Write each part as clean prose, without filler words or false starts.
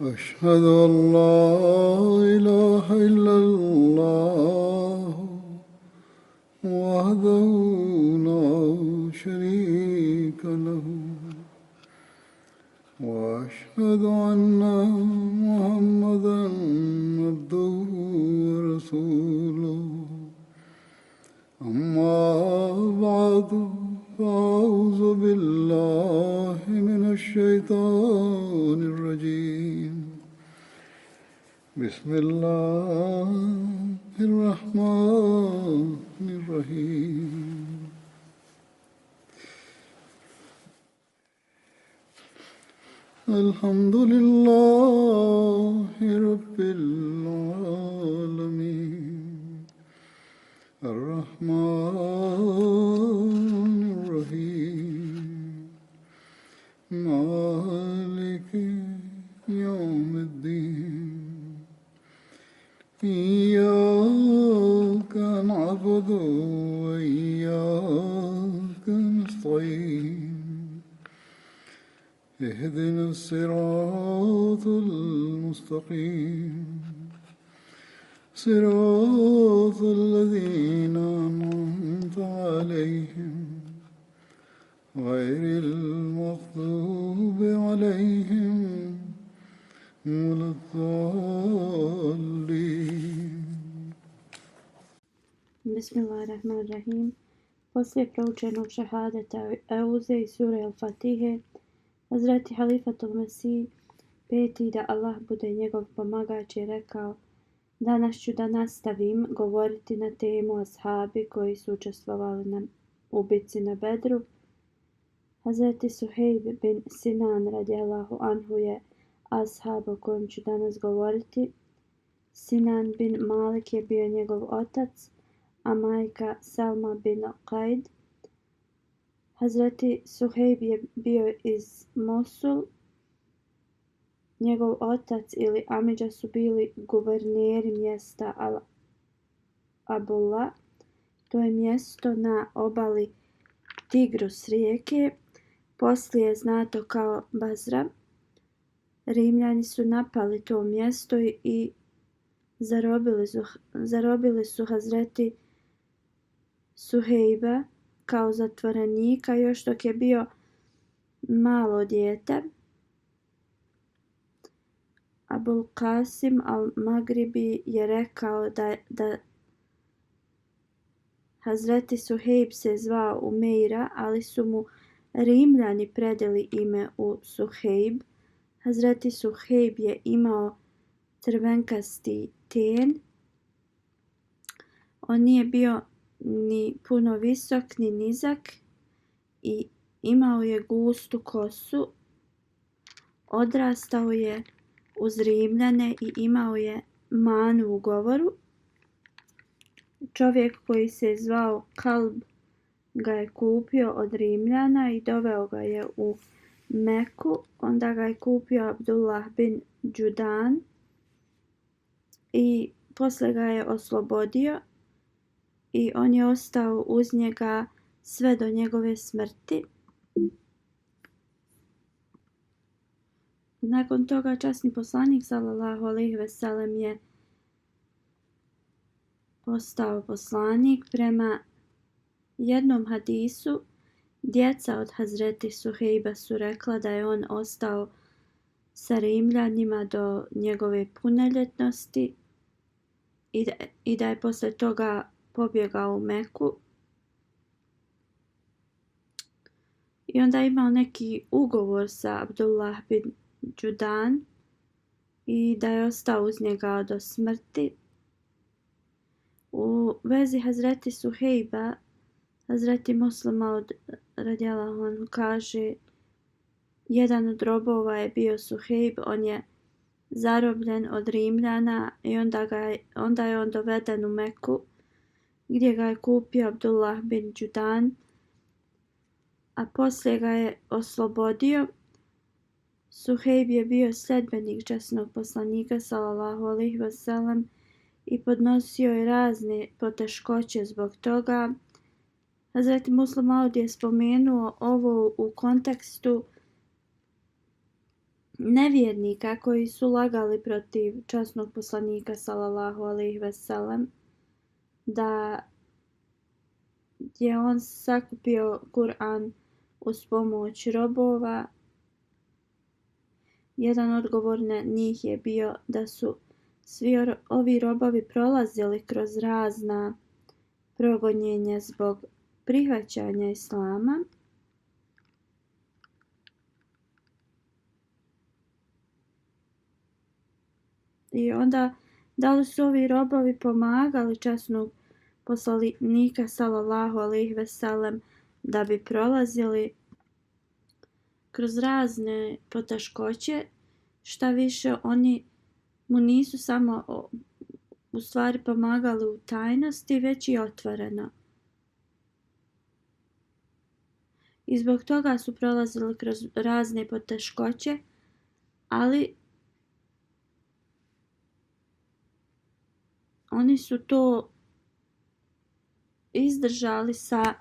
أشهد أن لا إله إلا الله وحده لا شريك له وأشهد أن محمدا عبده ورسوله أما بعد فأعوذ بالله من الشيطان الرجيم بسم الله الرحمن الرحيم الحمد لله رب العالمين الرحمن الرحيم مالك يوم الدين إياك نعبد وإياك نستعين اهدنا الصراط المستقيم صراط الذين أنعمت عليهم غير المغضوب عليهم ولا الضالين. Bismillahirrahmanirrahim. Poslije proučenog šehadeta Euze i sure Al-Fatihe, Hazreti Halifatul Mesih, peti da Allah bude njegov pomagač, je rekao: Danas ću da nastavim govoriti na temu ashabi koji su učestvovali u bitci na Bedru. Hazreti Suhejb bin Sinan radijallahu anhu je ashab o kojem ću danas govoriti. Sinan bin Malik je bio njegov otac, a majka Salma bin Qaid. Hazreti Suhejb je bio iz Mosul. Njegov otac ili amidža su bili guverneri mjesta Al-Abullah. To je mjesto na obali Tigrus rijeke, poslije znato kao Bazra. Rimljani su napali to mjesto i zarobili su Hazreti Suhejba kao zatvorenika još dok je bio malo dijete. Abul Qasim al-Magribi je rekao da Hazreti Suhejb se zvao Umeira, ali su mu Rimljani predali ime u Suhejb. Hazreti Suhejb je imao crvenkasti ten. On nije bio ni puno visok ni nizak i imao je gustu kosu. Odrastao je uz Rimljane i imao je manu u govoru. Čovjek koji se zvao Kalb ga je kupio od Rimljana i doveo ga je u Meku. Onda ga je kupio Abdullah bin Đudan i poslije ga je oslobodio i on je ostao uz njega sve do njegove smrti. Nakon toga časni poslanik sallallahu alejhi ve sellem je postao poslanik. Prema jednom hadisu, djeca od Hazreti Suhejba su rekla da je on ostao sa Rimljanima do njegove punoljetnosti i da je poslije toga pobjegao u Meku. I onda je imao neki ugovor sa Abdullah bin Đudan i da je ostao uz njega do smrti. U vezi Hazreti Suhejba, Hazreti Muslima radijallahu anhu kaže: jedan od robova je bio Suhejb, on je zarobljen od Rimljana i onda je on doveden u Meku, gdje ga je kupio Abdullah bin Đudan, a poslije ga je oslobodio. Suhejb je bio sljedbenik časnog poslanika sallallahu alejhi ve sellem i podnosio je razne poteškoće zbog toga. Hazreti Muslim Aud je spomenuo ovo u kontekstu nevjernika koji su lagali protiv časnog poslanika sallallahu alejhi ve sellem da je on sakupio Kur'an uz pomoć robova. Jedan odgovor na njih je bio da su svi ovi robovi prolazili kroz razna progonjenja zbog prihvaćanja islama. I onda, da li su ovi robovi pomagali časnog poslanika sallallahu alejhi ve sellem da bi prolazili kroz razne poteškoće, šta više oni mu nisu samo u stvari pomagali u tajnosti, već i otvoreno. I zbog toga su prolazili kroz razne poteškoće, ali oni su to izdržali sa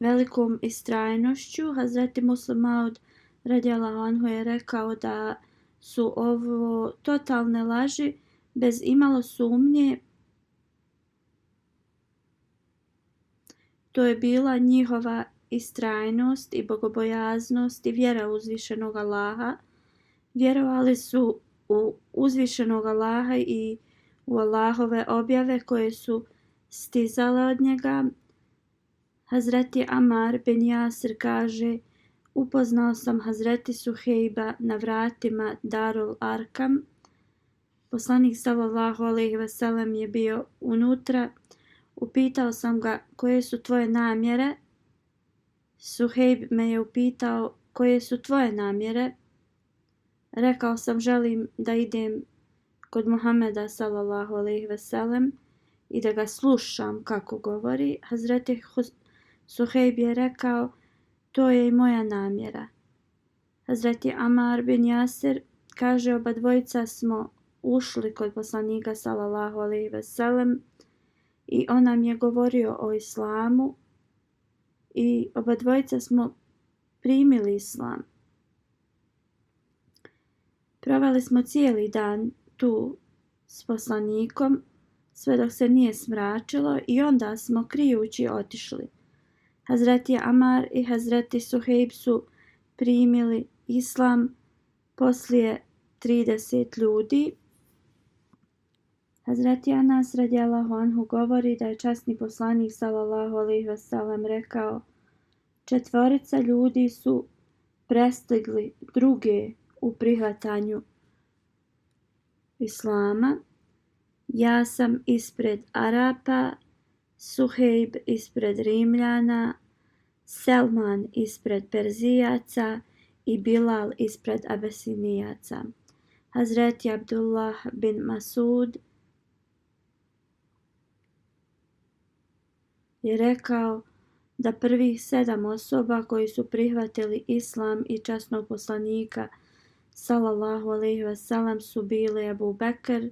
velikom istrajnošću. Hazreti Muslim Maud radijallahu anhu je rekao da su ovo totalne laži bez imalo sumnje. To je bila njihova istrajnost i bogobojaznost i vjera uzvišenog Allaha. Vjerovali su u uzvišenog Allaha i u Allahove objave koje su stizale od njega. Hazreti Amar bin Jasir kaže: upoznao sam Hazreti Suhejba na vratima Darul Arkam. Poslanik sallallahu alejhi ve sellem je bio unutra. Upitao sam ga: koje su tvoje namjere? Suhejb me je upitao: koje su tvoje namjere? Rekao sam: želim da idem kod Muhameda sallallahu alejhi ve sellem i da ga slušam kako govori. Hazreti Suhejb je rekao: to je i moja namjera. Hazreti Amar bin Jasir kaže: oba dvojica smo ušli kod poslanika sallallahu alejhi ve sellem i on nam je govorio o islamu i oba dvojica smo primili islam. Proveli smo cijeli dan tu s poslanikom sve dok se nije smračilo i onda smo krijući otišli. Hazreti Amar i Hazreti Suhejb su primili islam poslije 30 ljudi. Hazreti Anas radijallahu anhu govori da je časni poslanik sallallahu alejhi ve sellem rekao: 4 ljudi su prestigli druge u prihvatanju islama. Ja sam ispred Arapa, Suhejb ispred Rimljana, Selman ispred Perzijaca i Bilal ispred Abesinijaca. Hazreti Abdullah bin Masud je rekao da prvih 7 osoba koji su prihvatili islam i časnog poslanika sallallahu alejhi ve sellem su bili Ebu Bekr,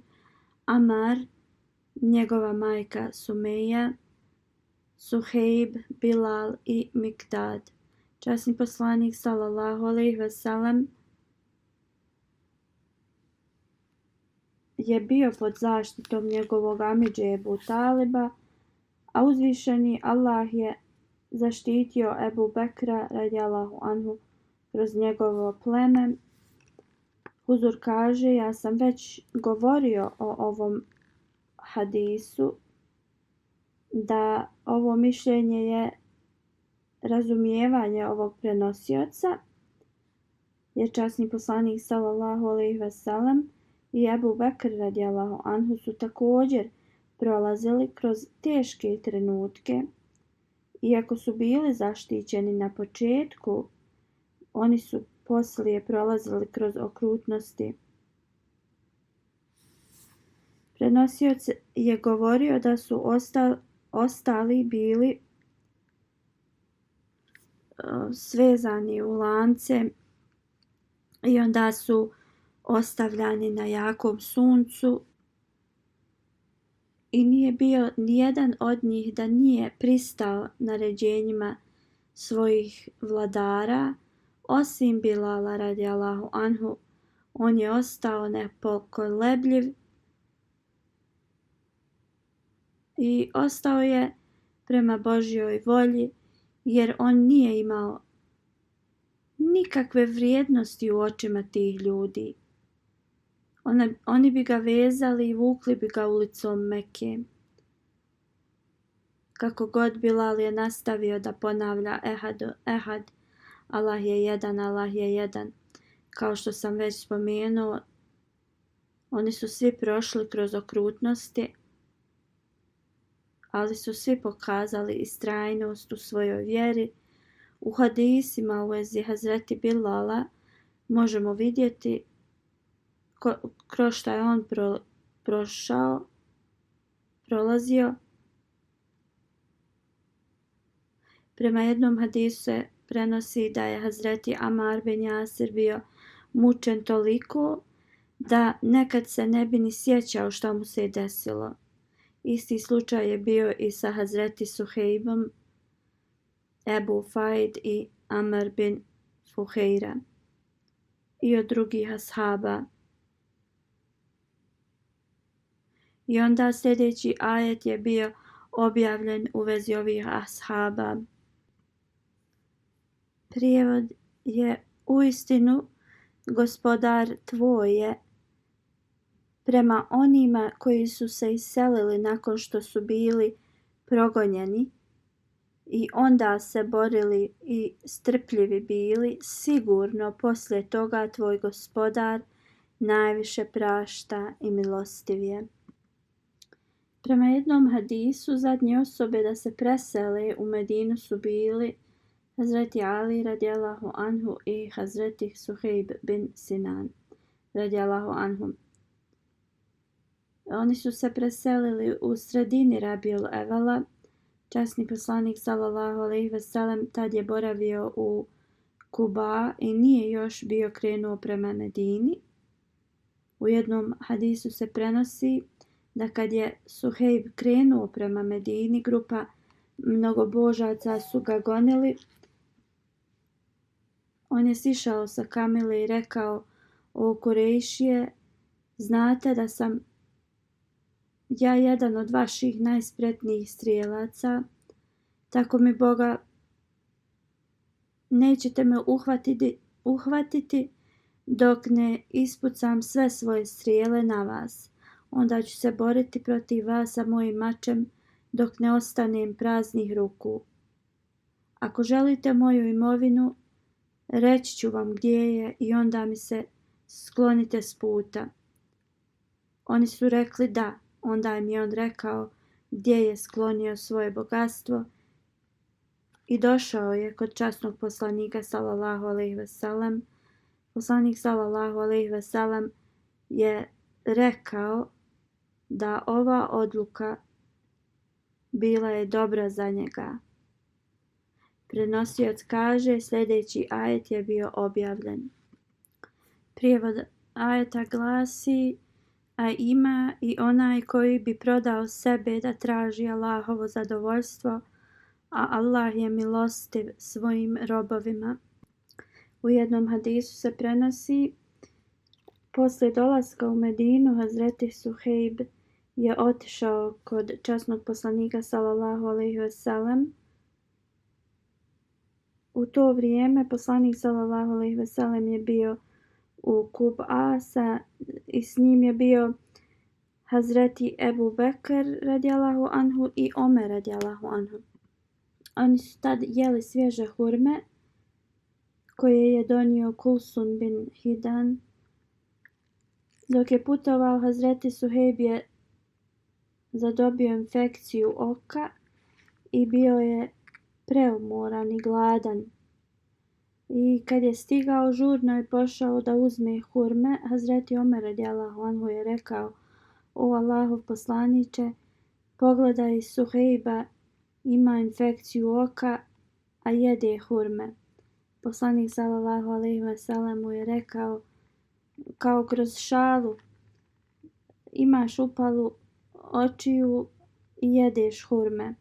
Amar, njegova majka Sumeja, Suhejb, Bilal i Mikdad. Časni poslanik sallallahu alejhi ve sellem je bio pod zaštitom njegovog amidže Ebu Taliba, a uzvišeni Allah je zaštitio Ebu Bekra radijallahu anhu kroz njegovo pleme. Huzur kaže: ja sam već govorio o ovom hadisu, da ovo mišljenje je razumijevanje ovog prenosioca, jer časni poslanik sallallahu alejhi ve sellem i Ebu Bekr radijallahu anhu su također prolazili kroz teške trenutke. Iako su bili zaštićeni na početku, oni su poslije prolazili kroz okrutnosti. Prenosioc je govorio da su ostali bili svezani u lance i onda su ostavljani na jakom suncu i nije bio nijedan od njih da nije pristao naređenjima svojih vladara, osim Bilala radijallahu anhu On je ostao nepokolebljiv i ostao je prema Božjoj volji, jer on nije imao nikakve vrijednosti u očima tih ljudi. Oni bi ga vezali i vukli bi ga ulicom Mekke. Kako god Bilal je nastavio da ponavlja ehad, Allah je jedan, Allah je jedan. Kao što sam već spomenuo, oni su svi prošli kroz okrutnosti, ali su svi pokazali istrajnost u svojoj vjeri. U hadisima u vezi Hazreti Bilala možemo vidjeti kroz šta je on prolazio. Prema jednom hadisu se prenosi da je Hazreti Amar bin Jasir bio mučen toliko da nekad se ne bi ni sjećao šta mu se je desilo. Isti slučaj je bio i sa Hazreti Suhejbom, Ebu Faid i Amr bin Fuheira i od drugih ashaba. I onda sljedeći ajet je bio objavljen u vezi ovih ashaba. Prijevod je: uistinu Gospodar tvoj je prema onima koji su se iselili nakon što su bili progonjeni i onda se borili i strpljivi bili, sigurno poslije toga tvoj Gospodar najviše prašta i milostiv je. Prema jednom hadisu zadnje osobe da se presele u Medinu su bili Hazreti Ali radijallahu anhu i Hazreti Suhejb bin Sinan radijallahu anhu. Oni su se preselili u sredini Rabiul Evela. Časni poslanik sallallahu alejhi ve sellem tad je boravio u Kuba i nije još bio krenuo prema Medini. U jednom hadisu se prenosi da kad je Suhejb krenuo prema Medini, grupa mnogobožaca su ga gonili. On je sišao sa kamile i rekao: o Kurejšije, znate da sam ja jedan od vaših najspretnijih strijelaca, tako mi Boga nećete me uhvatiti dok ne ispucam sve svoje strijele na vas. Onda ću se boriti protiv vas sa mojim mačem dok ne ostanem praznih ruku. Ako želite moju imovinu, reći ću vam gdje je i onda mi se sklonite s puta. Oni su rekli da. Onda im je on rekao gdje je sklonio svoje bogatstvo i došao je kod časnog poslanika sallallahu alejhi ve sellem. Poslanik sallallahu alejhi ve sellem je rekao da ova odluka bila je dobra za njega. Prenosioc kaže, sljedeći ajet je bio objavljen. Prijevod ajeta glasi: a ima i onaj koji bi prodao sebe da traži Allahovo zadovoljstvo, a Allah je milostiv svojim robovima. U jednom hadisu se prenosi: poslije dolaska u Medinu, Hazreti Suhejb je otišao kod časnog poslanika sallallahu alejhi ve sellem. U to vrijeme poslanik sallallahu alejhi ve sellem je bio u Kuba i s njim je bio Hazreti Ebu Bekr radijallahu anhu i Omer radijallahu anhu. Oni su tad jeli svježe hurme koje je donio Kulsun bin Hidan. Dok je putovao, Hazreti Suhejb je zadobio infekciju oka i bio je preumoran i gladan. I kad je stigao, žurno je pošao da uzme hurme. Hazreti Omer radijallahu anhu je rekao: o Allahov poslaniče, pogledaj Suhejba, ima infekciju oka, a jede hurme. Poslanik sallallahu alejhi ve sellem mu je rekao kao kroz šalu: imaš upalu očiju i jedeš hurme.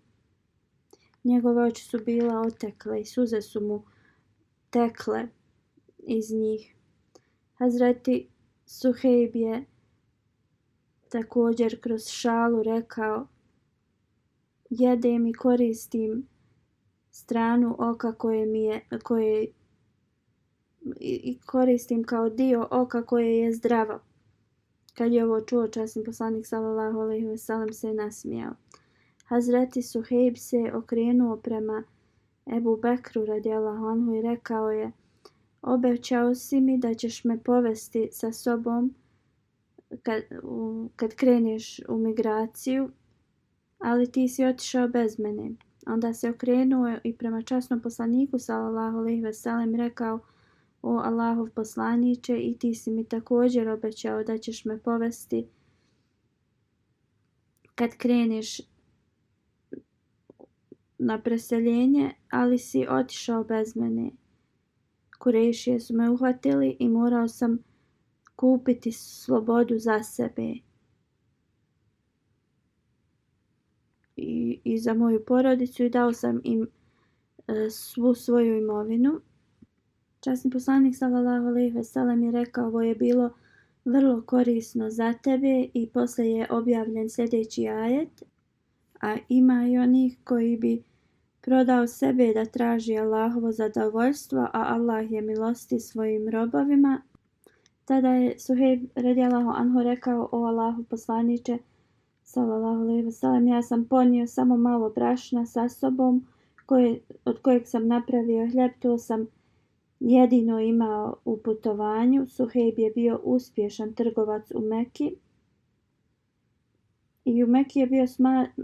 Njegove oči su bila otekle i suze su mu tekle iz njih. Hazreti Suhejb je također kroz šalu rekao: jedem i koristim stranu oka i koristim kao dio oka koje je zdravo. Kad je ovo čuo, časni poslanik sallallahu alejhi ve sellem se nasmijao. Hazreti Suhejb se okrenuo prema Ebu Bekru radijallahu anhu i rekao je: obećao si mi da ćeš me povesti sa sobom kad kreneš u migraciju, ali ti si otišao bez mene. Onda se okrenuo i prema časnom poslaniku sallallahu alejhi ve sellem rekao: o Allahov poslaniče, i ti si mi također obećao da ćeš me povesti kad kreneš na preseljenje, ali si otišao bez mene. Kurejšije su me uhvatili i morao sam kupiti slobodu za sebe i za moju porodicu i dao sam im svu svoju imovinu. Časni poslanik sallallahu alejhi ve sellem je rekao: ovo je bilo vrlo korisno za tebe, i posle je objavljen sljedeći ajet: a ima i onih koji bi prodao sebe da traži Allahovo zadovoljstvo, a Allah je milosti svojim robovima. Tada je Suhejb radijallahu anhu rekao: o Allahov poslaniče sallallahu alejhi ve sellem, ja sam ponio samo malo brašna sa sobom od kojeg sam napravio hljeb, to sam jedino imao u putovanju. Suhejb je bio uspješan trgovac u Meki i u Meki je bio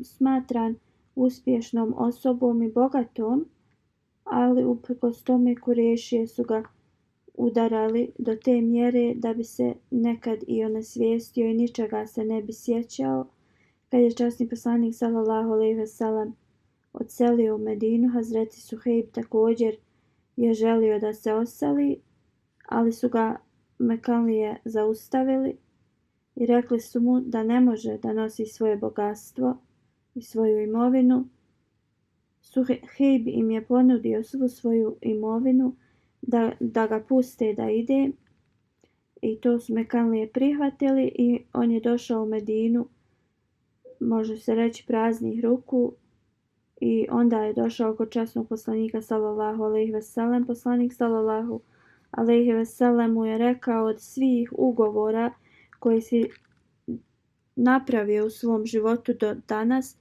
smatran uspješnom osobom i bogatom, ali uprkos tome Kurešije su ga udarali do te mjere da bi se nekad i onesvijestio i ničega se ne bi sjećao. Kad je časni poslanik sallallahu alejhi ve sellem odselio u Medinu, Hazreti Suhejb također je želio da se oseli, ali su ga Mekanlije zaustavili i rekli su mu da ne može da nosi svoje bogatstvo i svoju imovinu. Suhejb im je ponudio svu svoju imovinu da ga puste da ide, i to su Mekanlije prihvatili, i on je došao u Medinu, može se reći praznih ruku, i onda je došao kod časnog poslanika sallallahu alejhi ve sellem. Poslanik sallallahu alejhi ve sellem mu je rekao: od svih ugovora koji si napravio u svom životu do danas,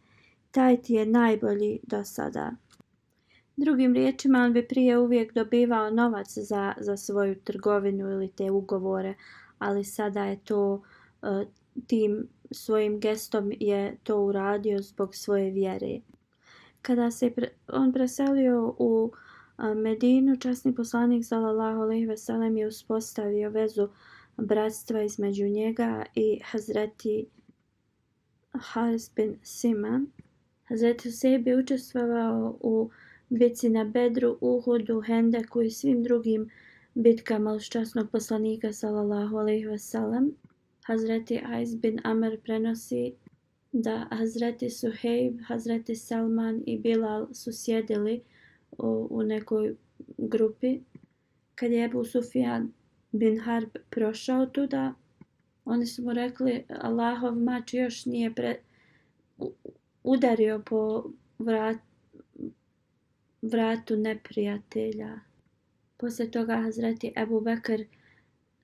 taj ti je najbolji do sada. Drugim riječima, on bi prije uvijek dobivao novac za svoju trgovinu ili te ugovore, ali sada je to tim svojim gestom je to uradio zbog svoje vjere. Kada se on preselio u Medinu, časni poslanik sallallahu alejhi ve sellem je uspostavio vezu bratstva između njega i Hazreti Haris bin Siman. Hazreti Suhejb je učestvovao u bitci na Bedru, Uhudu, Hendeku i svim drugim bitkama uz časnog poslanika sallallahu alejhi ve sellem. Hazreti Ais bin Amr prenosi da Hazreti Suhejb, Hazreti Salman i Bilal su sjedili u nekoj grupi. Kad je Ebu Sufjan bin Harb prošao tuda, oni su mu rekli: Allahov mač još nije udario po vratu neprijatelja. Poslije toga Hazreti Ebu Bekr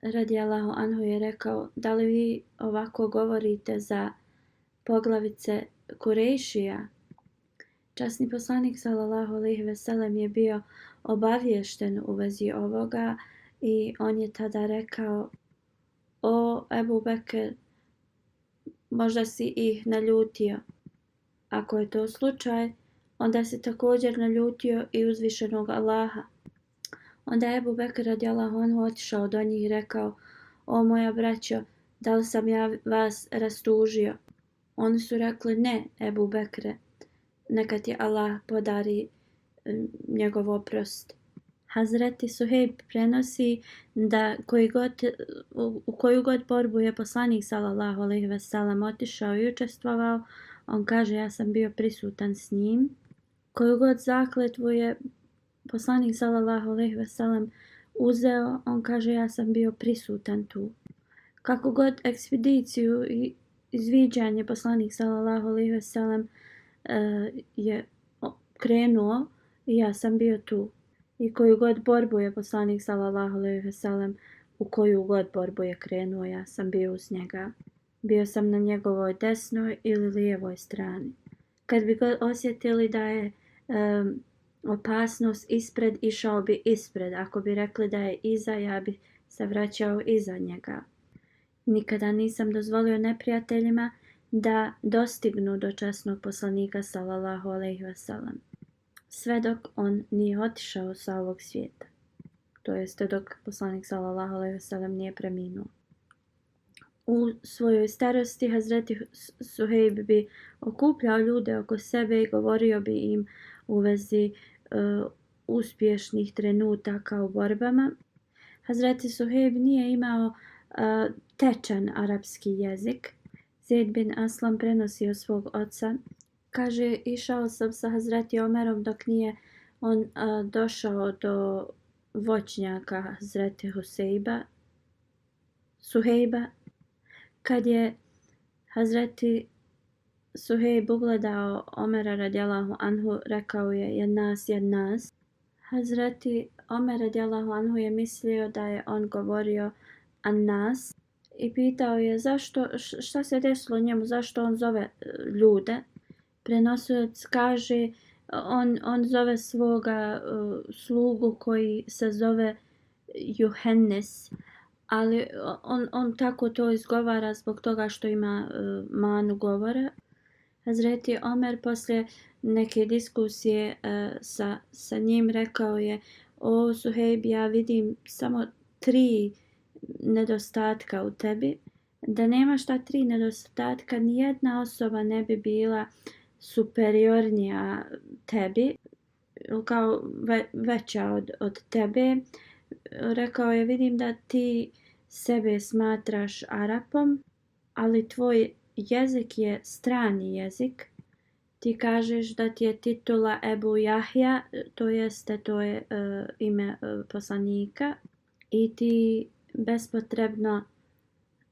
radijallahu anhu je rekao: da li vi ovako govorite za poglavice Kurejšija? Časni poslanik sallallahu alejhi ve sellem je bio obaviješten u vezi ovoga i on je tada rekao: o Ebu Bekr, možda si ih naljutio. Ako je to slučaj, onda si također naljutio i uzvišenog Allaha. Onda je Ebu Bekr radijallahu anhu otišao do njih i rekao: o moja braćo, da li sam ja vas rastužio? Oni su rekli: ne, Ebu Bekre, neka ti Allah podari njegov oprost. Hazreti Suhejb prenosi da u koju god borbu je poslanik sallallahu alejhi ve sellem otišao i učestvovao, on kaže: ja sam bio prisutan s njim. Koju god zakletvu je poslanik sallallahu alejhi ve sellem uzeo, on kaže: ja sam bio prisutan tu. Kako god ekspediciju i izviđanje poslanik sallallahu alejhi ve sellem je krenuo i ja sam bio tu. I koju god borbu je poslanik sallallahu alejhi ve sellem, u koju god borbu je krenuo, ja sam bio uz njega. Bio sam na njegovoj desnoj ili lijevoj strani. Kad bi ga osjetili da je opasnost ispred, išao bi ispred. Ako bi rekli da je iza, ja bi se vraćao iza njega. Nikada nisam dozvolio neprijateljima da dostignu do časnog poslanika sallallahu alejhi ve sellem. Sve dok on nije otišao sa ovog svijeta. To jeste dok poslanik sallallahu alejhi ve sellem nije preminuo. U svojoj starosti Hazreti Suhejb bi okupljao ljude oko sebe i govorio bi im u vezi uspješnih trenutaka u borbama. Hazreti Suhejb nije imao tečan arapski jezik. Zaid bin Aslam prenosi od svog oca. Kaže, išao sam sa Hazreti Omerom dok nije on došao do voćnjaka Hazreti Suhejba. Kad je Hazreti Suhejb ugledao Omera radijallahu anhu, rekao je jed nas. Hazreti Omer radijallahu anhu je mislio da je on govorio an nas i pitao je šta se desilo njemu, zašto on zove ljude. Prenosilac kaže on zove svoga slugu koji se zove Juhennes, ali on tako to izgovara zbog toga što ima manu govora. Hazreti Omer poslije neke diskusije sa njim rekao je: o Suhejb, ja vidim samo 3 nedostatka u tebi. Da nemaš ta 3 nedostatka, nijedna osoba ne bi bila superiornija tebi, kao veća od tebe. Rekao je, vidim da ti sebe smatraš Arapom, ali tvoj jezik je strani jezik. Ti kažeš da ti je titula Ebu Jahja, to je ime poslanika, i ti bespotrebno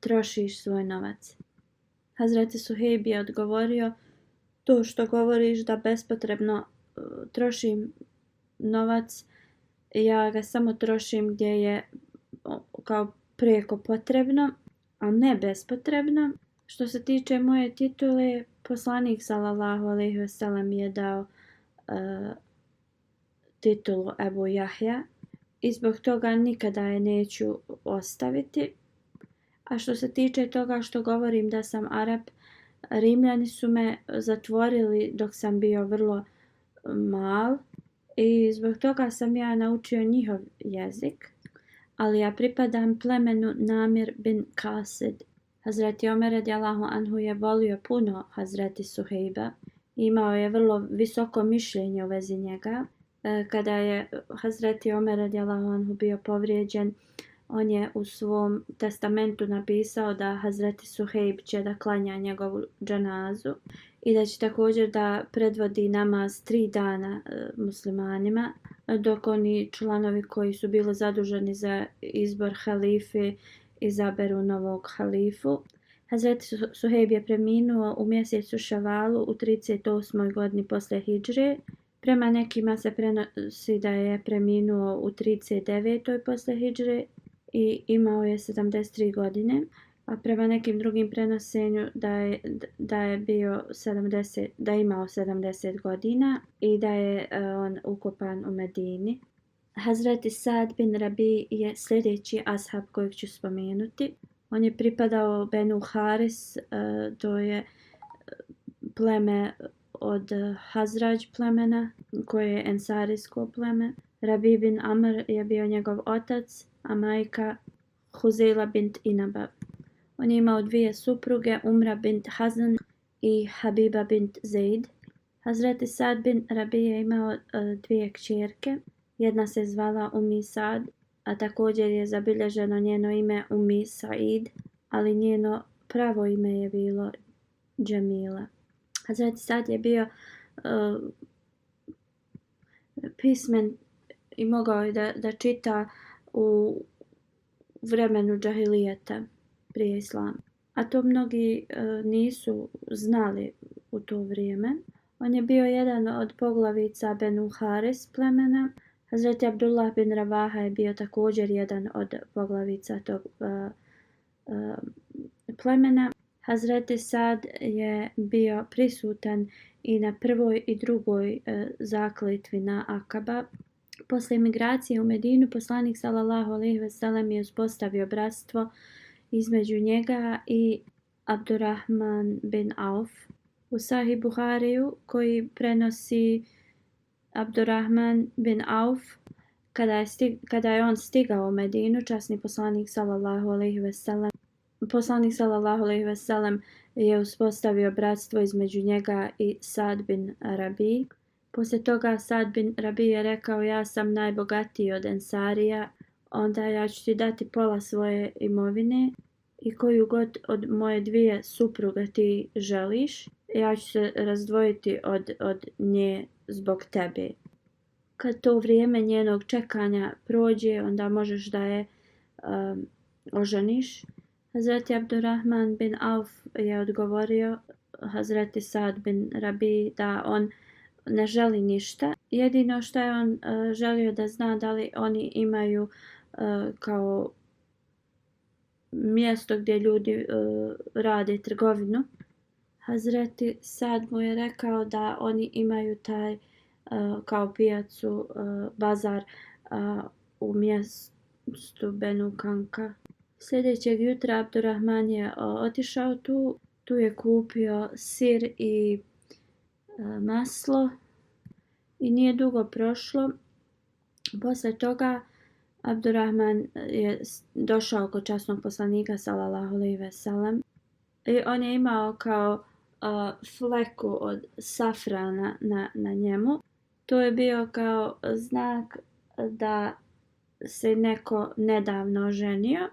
trošiš svoj novac. Hazreti Suhejb je odgovorio: to što govoriš da bespotrebno trošim novac, ja ga samo trošim gdje je kao prijeko potrebno, a ne bespotrebno. Što se tiče moje titule, poslanik sallallahu alejhi ve sellem je dao titulu Ebu Jahja i zbog toga nikada je neću ostaviti. A što se tiče toga što govorim da sam Arap, Rimljani su me zatvorili dok sam bio vrlo mal i zbog toga sam ja naučio njihov jezik, ali ja pripadam plemenu Namir bin Kasid. Hazreti Omer radijallahu anhu je volio puno Hazreti Suhejba. Imao je vrlo visoko mišljenje u vezi njega. Kada je Hazreti Omer radijallahu anhu bio povrijeđen, on je u svom testamentu napisao da Hazreti Suhejb će da klanja njegovu džanazu i da će također da predvodi namaz 3 dana muslimanima, dok oni članovi koji su bili zaduženi za izbor halife izaberu novog halifu. Hazreti Suhejb je preminuo u mjesecu Šavalu u 38. godini posle hidžre. Prema nekima se prenosi da je preminuo u 39. posle hidžre i imao je 73 godine, a prema nekim drugim prenosenju da je imao 70 godina i da je on ukopan u Medini. Hazreti Sad bin Rabi je sljedeći ashab kojeg ću spomenuti. On je pripadao Benu Haris, to je pleme od Hazrađ plemena, koje je ensarijsko pleme. Rabi bin Amr je bio njegov otac, a majka Huzela bint Inaba. On je imao 2 supruge, Umra bint Hazan i Habiba bint Zaid. Hazreti Sad bin Rabi je imao 2 kćerke. Jedna se zvala Umi Sad, a također je zabilježeno njeno ime Umi Said, ali njeno pravo ime je bilo Džemila. Hazreti Sad je bio pismen i mogao je da čita u vremenu džahilijeta. prije islama. A to mnogi nisu znali u to vrijeme. On je bio jedan od poglavica Benu Haris plemena. Hazreti Abdullah bin Ravaha je bio također jedan od poglavica tog plemena. Hazreti Sad je bio prisutan i na prvoj i drugoj zakletvi na Akaba. Posle migracije u Medinu, poslanik sallallahu alejhi ve sellem je uspostavio bratstvo između njega i Abdurrahman bin Auf. U Sahih Buhariju koji prenosi Abdurrahman bin Auf, kada je on stigao u Medinu, časni poslanik sallallahu alejhi ve sellem je uspostavio bratstvo između njega i Sad bin Rabi. Poslije toga Sad bin Rabi je rekao: ja sam najbogatiji od Ensarija, onda ja ću ti dati pola svoje imovine i koju god od moje dvije supruge ti želiš, ja ću se razdvojiti od nje zbog tebe. Kad to vrijeme njenog čekanja prođe, onda možeš da je oženiš. Hazreti Abdurrahman bin Auf je odgovorio Hazreti Sad bin Rabi da on ne želi ništa. Jedino što je on želio da zna da li oni imaju kao mjesto gdje ljudi rade trgovinu. Hazreti Sad mu je rekao da oni imaju taj kao pijacu, bazar u mjestu Benu Kanka. Sljedećeg jutra Abdurrahman je otišao tu je kupio sir i maslo i nije dugo prošlo. Posle toga Abdurrahman je došao kod časnog poslanika sallallahu alejhi ve sellem i on je imao kao fleku od safrana na njemu. To je bio kao znak da se neko nedavno oženio.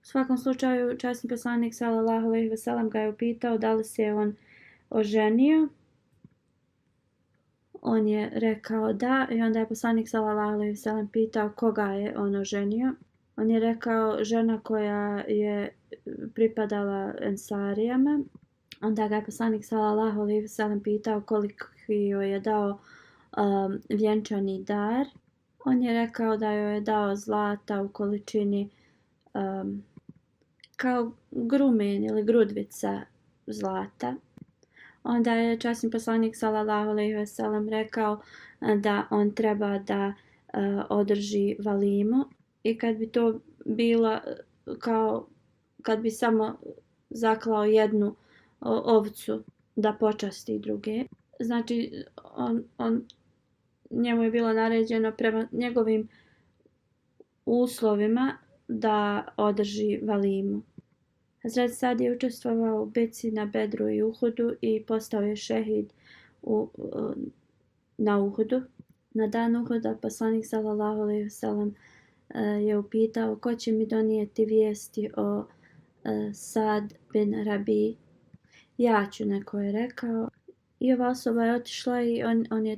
U svakom slučaju časni poslanik sallallahu alejhi ve sellem ga je upitao da li se on oženio. On je rekao da i onda je poslanik sallallahu alejhi ve sellem pitao koga je on oženio. On je rekao žena koja je pripadala Ensarijama. Onda ga je poslanik sallallahu alejhi ve sellem pitao koliko joj je dao vjenčani dar. On je rekao da joj je dao zlata u količini kao grumen ili grudvica zlata. Onda je časni poslanik sallallahu alejhi ve sellem rekao da on treba da održi valimu i kad bi to bilo kao kad bi samo zaklao jednu ovcu da počasti druge. Znači njemu je bilo naređeno prema njegovim uslovima da održi valimu. Hazret Sad je učestvovao u bitci na Bedru i Uhudu i postao je šehid na Uhudu. Na dan Uhuda poslanik sallallahu alejhi ve sellem je upitao ko će mi donijeti vijesti o Sad bin Rabi. Ja ću, neko je rekao. I ova osoba je otišla i on je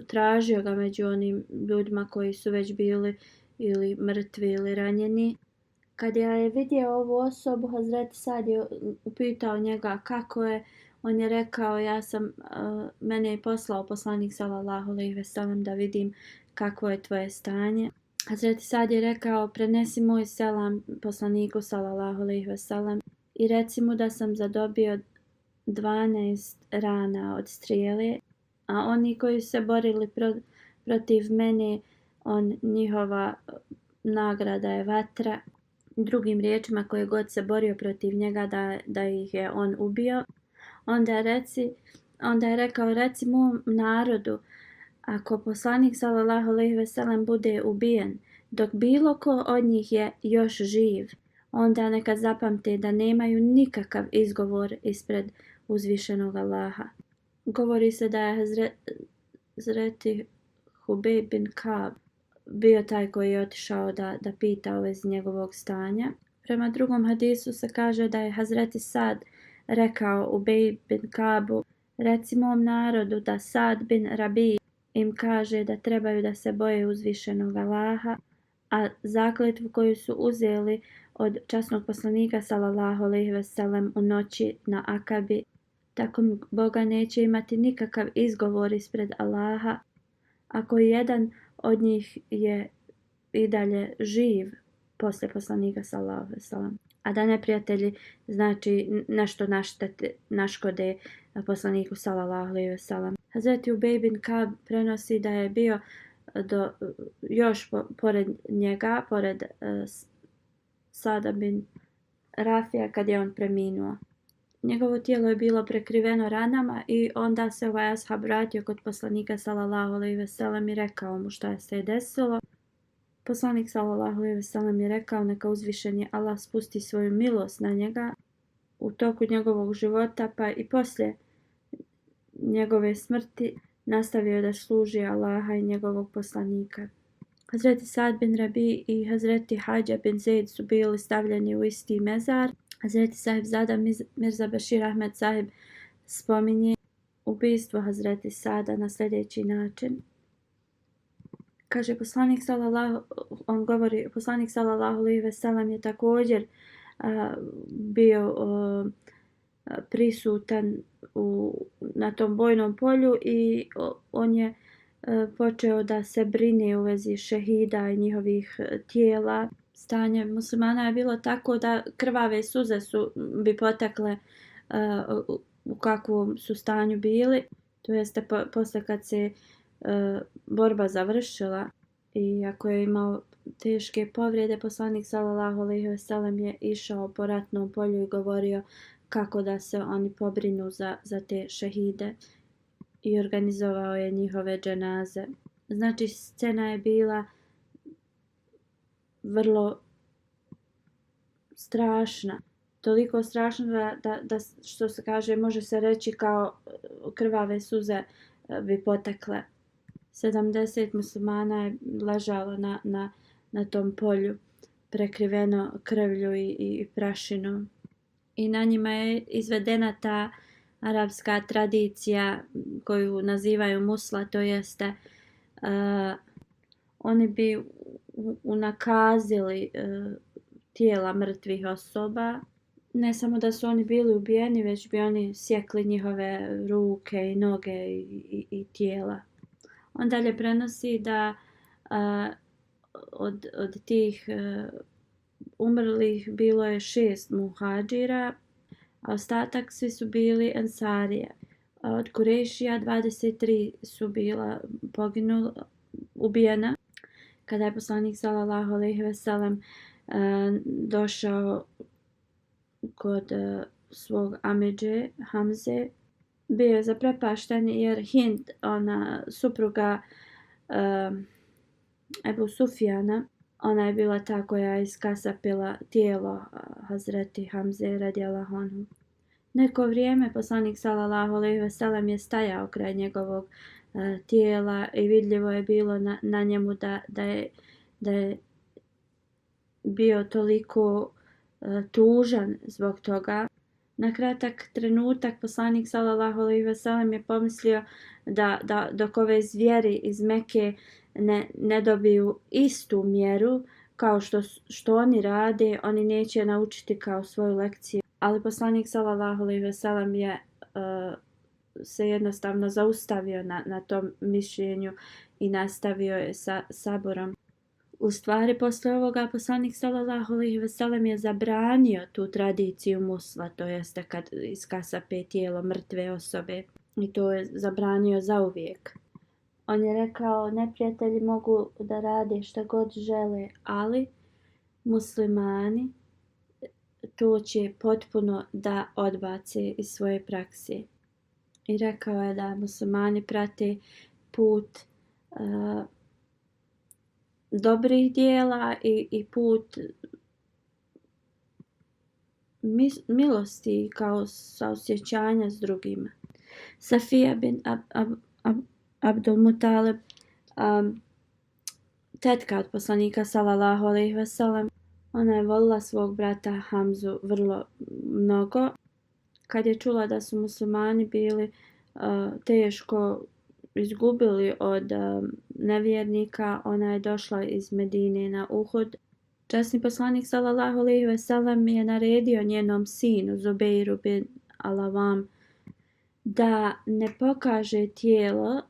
tražio ga među onim ljudima koji su već bili ili mrtvi ili ranjeni. Kad je vidio ovu osobu, Hazret Sad je upitao njega kako je. On je rekao mene je poslao poslanik sallallahu alejhi ve sellem da vidim kakvo je tvoje stanje. Hazret Sad je rekao prenesi moj selam poslaniku sallallahu alejhi ve sellem i reci mu da sam zadobio 12 rana od strijele, a oni koji su se borili protiv mene, njihova nagrada je vatra. Drugim riječima, koje god se borio protiv njega da ih je on ubio. Onda je rekao reci mom narodu, ako poslanik sallallahu alejhi ve sellem bude ubijen, dok bilo ko od njih je još živ, onda neka zapamte da nemaju nikakav izgovor ispred uzvišenog Allaha. Govori se da je Hazreti Hubej bin Kab bio taj koji je otišao da pita u vezi njegovog stanja. Prema drugom hadisu se kaže da je Hazreti Sad rekao Ubej bin Kabu, reci mom narodu da Sad bin Rabi im kaže da trebaju da se boje uzvišenog Allaha, a zakletvu koju su uzeli od časnog poslanika sallallahu alejhi ve sellem u noći na Akabi, tako mi Boga neće imati nikakav izgovor ispred Allaha ako jedan od njih je i dalje živ posle poslanika sallallahu alejhi ve sellem. A da neprijatelji znači nešto naškode poslaniku sallallahu alejhi ve sellem. Hazreti Ubej bin Kab prenosi da je bio još pored njega, pored Sada bin Rafija kad je on preminuo. Njegovo tijelo je bilo prekriveno ranama i onda se ovaj ashab vratio kod poslanika sallallahu alejhi ve sellem i rekao mu šta se je desilo. Poslanik sallallahu alejhi ve sellem je rekao neka uzvišeni Allah spusti svoju milost na njega u toku njegovog života pa i poslije njegove smrti nastavio da služi Allaha i njegovog poslanika. Hazreti Sad bin Rabi i Hazreti Hadža bin Zaid su bili stavljeni u isti mezar. Hazreti Sahib Zada Mirza Bashir Ahmed Sahib spominje ubijstvo Hazreti Sada na sljedeći način. Kaže poslanik sallallahu alejhi ve sellem je također bio prisutan na tom bojnom polju i on je počeo da se brine u vezi šehida i njihovih tijela. Stanje muslimana je bilo tako da krvave suze bi potekle u kakvom su stanju bili. To jeste posle kad se borba završila i ako je imao teške povrede, poslanik sallallahu alejhi ve sellem je išao po ratnom polju i govorio kako da se oni pobrinu za te šehide i organizovao je njihove dženaze. Znači scena je bila vrlo strašna. Toliko strašna da što se kaže može se reći kao krvave suze bi potekle. 70 muslimana je ležalo na tom polju prekriveno krvlju i prašinom. I na njima je izvedena ta arapska tradicija koju nazivaju musla, to jeste oni bi unakazili tijela mrtvih osoba. Ne samo da su oni bili ubijeni, već bi oni sjekli njihove ruke i noge i tijela. On dalje prenosi da od tih umrlih bilo je 6 muhadžira, a ostatak svi su bili ensarije. Od Kurešija 23 su bila ubijena. Kada je poslanik sallallahu alejhi ve sellem došao kod svog amidže Hamze, bio je zaprepašten jer Hind, ona supruga Ebu Sufjana, ona je bila ta koja je iskasapila tijelo Hazreti Hamze radijallahu anhu. Neko vrijeme poslanik sallallahu alejhi ve sellem je stajao kraj njegovog tijela i vidljivo je bilo na njemu da je bio toliko tužan zbog toga. Na kratak trenutak poslanik sallallahu alejhi ve sellem je pomislio da dok ove zvijeri iz Mekke ne dobiju istu mjeru kao što oni rade, oni neće naučiti kao svoju lekciju. Ali poslanik sallallahu alejhi ve sellem je se jednostavno zaustavio na tom mišljenju i nastavio je sa saborom. U stvari, posle ovoga poslanik sallallahu alejhi ve sellem je zabranio tu tradiciju musla, to jeste kad iskasape tijelo mrtve osobe, i to je zabranio zauvijek. On je rekao, neprijatelji mogu da rade šta god žele, ali muslimani to će potpuno da odbace iz svoje prakse. I rekao je da muslimani prate put dobrih dijela i put milosti kao saosjećanja s drugima. Safija bin Abdul Mutalib, tetka od poslanika sallallahu alejhi ve sellem, ona je volila svog brata Hamzu vrlo mnogo. Kad je čula da su muslimani bili teško izgubili od nevjernika, ona je došla iz Medine na Uhud Časni poslanik sallallahu alejhi ve sellem je naredio njenom sinu Zubeiru bin Alavam da ne pokaže tijelo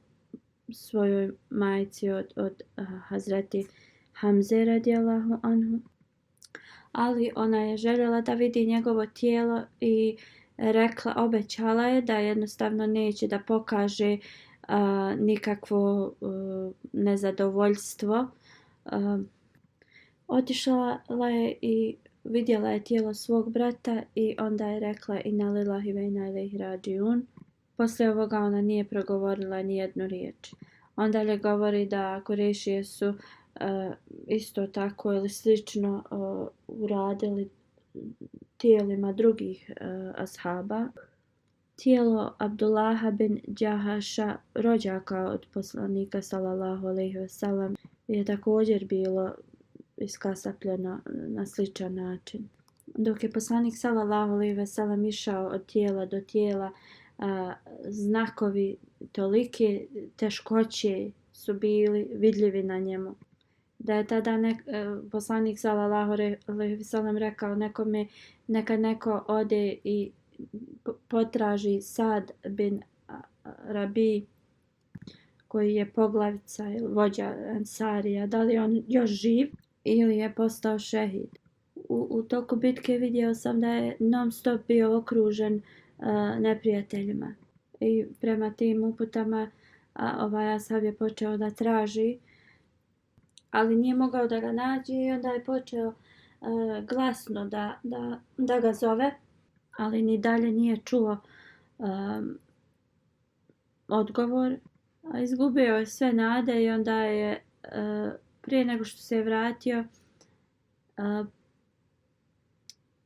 svojoj majci od Hazreti Hamze radijallahu anhu, ali ona je željela da vidi njegovo tijelo i obećala je da jednostavno neće da pokaže nikakvo nezadovoljstvo. Otišla je i vidjela je tijelo svog brata i onda je rekla inna lillahi ve inna ilaihi rađiun. Poslije ovoga ona nije progovorila ni jednu riječ. Onda je govori da Kurešije su isto tako ili slično uradili tijelima drugih ashaba. Tijelo Abdullaha bin Džahaša, rođaka od poslanika sallallahu alejhi ve sellem, je također bilo iskasapljeno na sličan način. Dok je poslanik sallallahu alejhi ve sellem išao od tijela do tijela, znakovi tolike teškoće su bili vidljivi na njemu. Da je tada poslanik sallallahu alejhi ve sellem rekao nekome neka neko ode i potraži Sad bin Rabi, koji je poglavica ili vođa Ensarija, da li on još živ ili je postao šehid. U toku bitke vidio sam da je non stop bio okružen neprijateljima i prema tim uputama ovaj ashab je počeo da traži, ali nije mogao da ga nađe i onda je počeo glasno da ga zove, ali ni dalje nije čuo odgovor. Izgubio je sve nade i onda je prije nego što se je vratio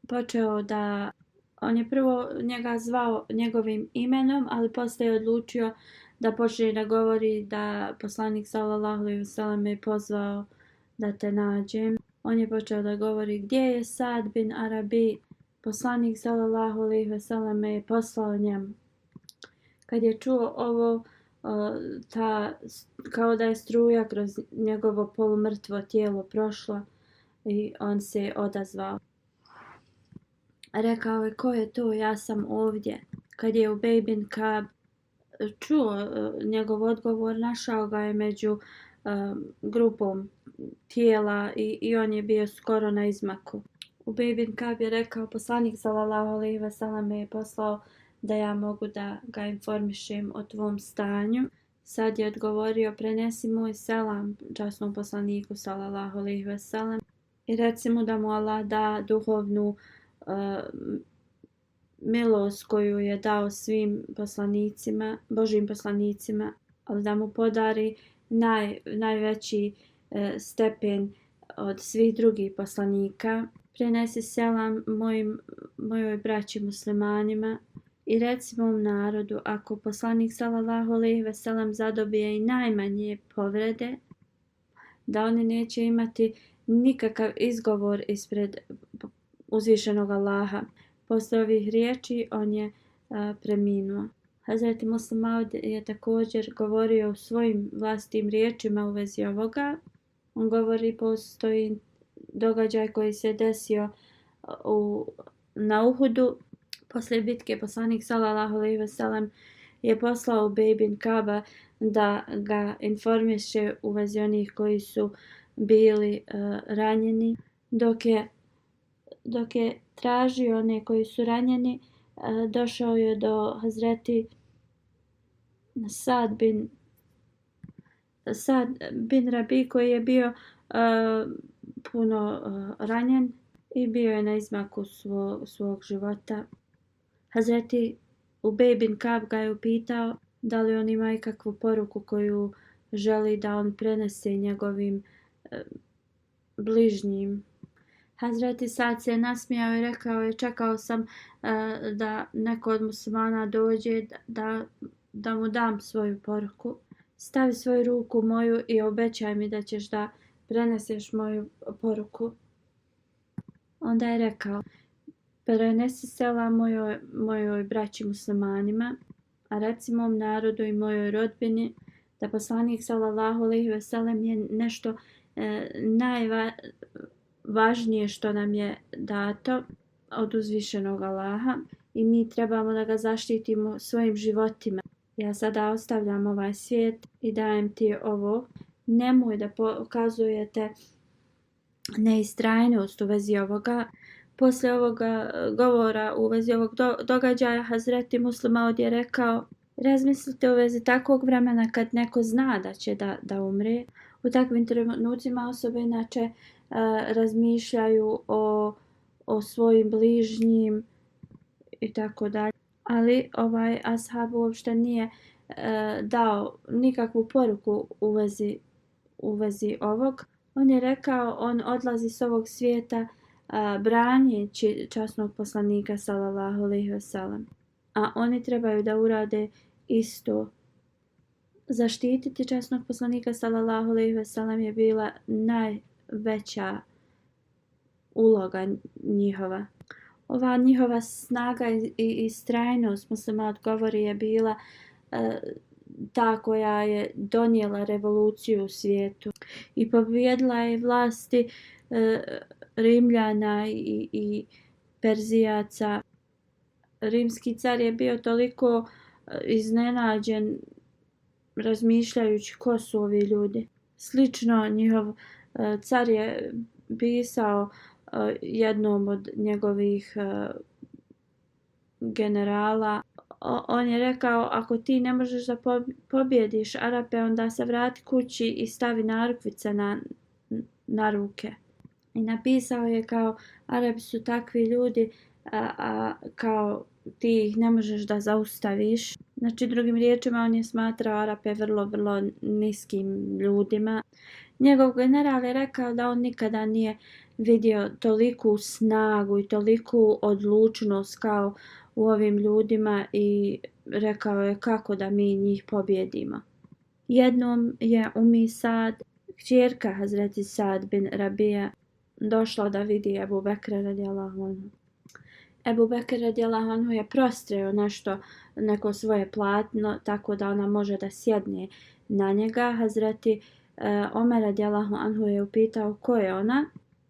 počeo da on je prvo njega zvao njegovim imenom, ali poslije je odlučio da počne da govori da poslanik sallallahu alejhi ve sellem me pozvao da te nađem. On je počeo da govori gdje je Sad bin Arabi, poslanik sallallahu alejhi ve sellem me je poslao njemu. Kad je čuo ovo, kao da je struja kroz njegovo polumrtvo tijelo prošla i on se odazvao. Rekao je ko je to, ja sam ovdje. Kad je Ubej bin Kab čuo njegov odgovor, našao ga je među grupom tijela i on je bio skoro na izmaku. Ubej bin Kab je rekao poslanik sallallahu alejhi ve sellem me je poslao da ja mogu da ga informišem o tvom stanju. Sad je odgovorio prenesi moj selam časnom poslaniku sallallahu alejhi ve sellem i reci mu da mu Allah da duhovnu milost koju je dao svim poslanicima, Božjim poslanicima, ali da mu podari najveći stepen od svih drugih poslanika. Prenesi selam mojoj braći muslimanima i reci mom narodu ako poslanik sallallahu alejhi ve sellem zadobije i najmanje povrede, da oni neće imati nikakav izgovor ispred uzvišenog Allaha. Posle ovih riječi on je preminuo. Hazreti Muslim Maud je također govorio svojim vlastitim riječima u vezi ovoga. On govori postoji događaj koji se desio na Uhudu. Poslije bitke poslanik sallallahu alejhi ve sellem je poslao Ubej bin Kaba da ga informiše u vezi onih koji su bili ranjeni. Dok je tražio one koji su ranjeni, došao je do Hazreti Sad bin Rabi koji je bio puno ranjen i bio je na izmaku svog života. Hazreti Ubej bin Kab ga je upitao da li on ima ikakvu poruku koju želi da on prenese njegovim bližnjim. Hazreti Sad se nasmijao i rekao je čekao sam da neko od muslimana dođe da mu dam svoju poruku. Stavi svoju ruku moju i obećaj mi da ćeš da preneseš moju poruku. Onda je rekao prenesi selam mojoj braći muslimanima, a reci mom narodu i mojoj rodbini da poslanik sallallahu alejhi ve sellem je nešto važnije što nam je dato od uzvišenog Allaha i mi trebamo da ga zaštitimo svojim životima. Ja sada ostavljam ovaj svijet i dajem ti ovo. Nemoj da pokazujete neistrajnost u vezi ovoga. Poslije ovoga govora u vezi ovog događaja Hazreti Muslim Maud je rekao: razmislite u vezi takvog vremena kad neko zna da će da umre. U takvim trenucima osobe inače razmišljaju o svojim bližnjim i tako dalje. Ali ovaj ashab uopšte nije dao nikakvu poruku u vezi ovog. On je rekao, on odlazi s ovog svijeta branjeći časnog poslanika sallallahu alejhi ve sellem. A oni trebaju da urade isto. Zaštititi časnog poslanika sallallahu alejhi ve sellem je bila najveća uloga njihova. Ova njihova snaga i istrajnost, muslima odgovori, je bila ta koja je donijela revoluciju u svijetu i pobijedila je vlasti Rimljana i Perzijaca. Rimski car je bio toliko iznenađen razmišljajući ko su ovi ljudi. Slično njihov car je pisao jednom od njegovih generala. On je rekao, ako ti ne možeš da pobjediš Arape, onda se vrati kući i stavi narukvice na ruke. I napisao je kao, Arabi su takvi ljudi, a kao ti ih ne možeš da zaustaviš. Znači, drugim riječima, on je smatrao Arape vrlo niskim ljudima. Njegov general je rekao da on nikada nije vidio toliku snagu i toliku odlučnost kao u ovim ljudima i rekao je kako da mi njih pobjedimo. Jednom je Sad, kćerka Hazreti Sad bin Rabija, došla da vidi Ebu Bekra radijallahu anhu. Ebu Bekr radijallahu anhu je prostreo neko svoje platno tako da ona može da sjedne na njega. Hazreti Omer radijallahu anhu je upitao ko je ona.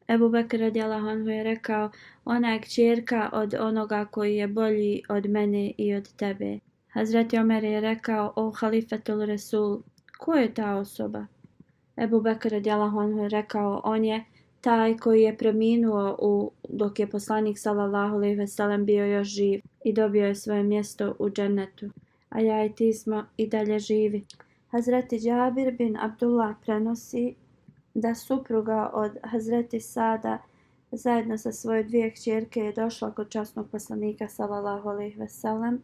Ebu Bekr radijallahu anhu je rekao, ona je kćerka od onoga koji je bolji od mene i od tebe. Hazreti Omer je rekao, o halifetul Resul, ko je ta osoba? Ebu Bekr radijallahu anhu je rekao, on je taj koji je preminuo dok je poslanik sallallahu alejhi ve sellem bio još živ i dobio je svoje mjesto u džennetu, a ja i ti smo i dalje živi. Hazreti Džabir bin Abdullah prenosi da supruga od Hazreti Sada zajedno sa svoje dvije kćerke je došla kod časnog poslanika sallallahu alejhi ve sellem.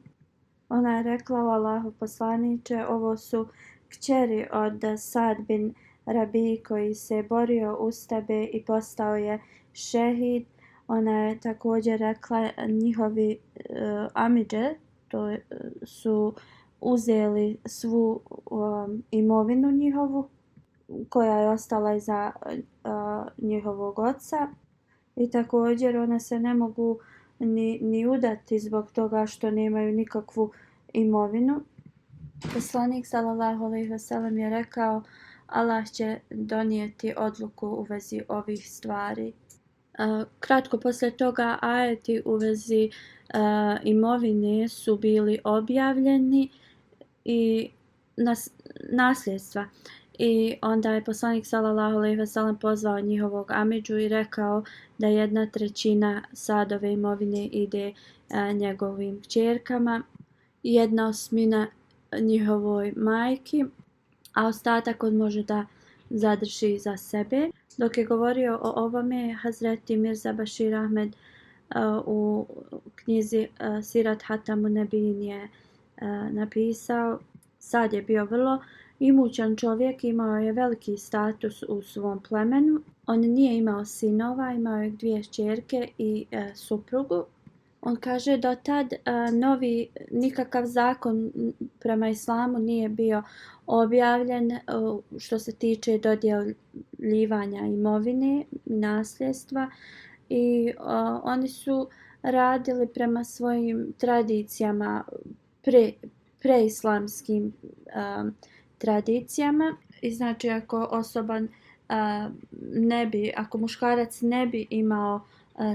Ona je rekla, o Allahov poslaniče, ovo su kćeri od Sad bin Rabi koji se borio uz tebe i postao je šehid. Ona je također rekla, njihovi amidže to su uzeli svu imovinu njihovu koja je ostala iza njihovog oca i također one se ne mogu ni udati zbog toga što nemaju nikakvu imovinu. Poslanik sallallahu alejhi ve sellem je rekao, Allah će donijeti odluku u vezi ovih stvari. Kratko poslije toga ajeti u vezi imovine su bili objavljeni i nasljedstva. I onda je poslanik sallallahu alejhi ve sellem pozvao njihovog amidžu i rekao da 1/3 Sadove imovine ide njegovim kćerkama, 1/8 njihovoj majki, a ostatak on može da zadrži za sebe. Dok je govorio o ovome, Hazreti Mirza Bashir Ahmed u knjizi Sirat Hatamun Nebin je napisao, Sad je bio vrlo imućan čovjek, imao je veliki status u svom plemenu. On nije imao sinova, imao je 2 kćerke i suprugu. On kaže do tad nikakav zakon prema islamu nije bio objavljen što se tiče dodjeljivanja imovine, nasljedstva i oni su radili prema svojim tradicijama, preislamskim tradicijama. I znači ako osoba ako muškarac ne bi imao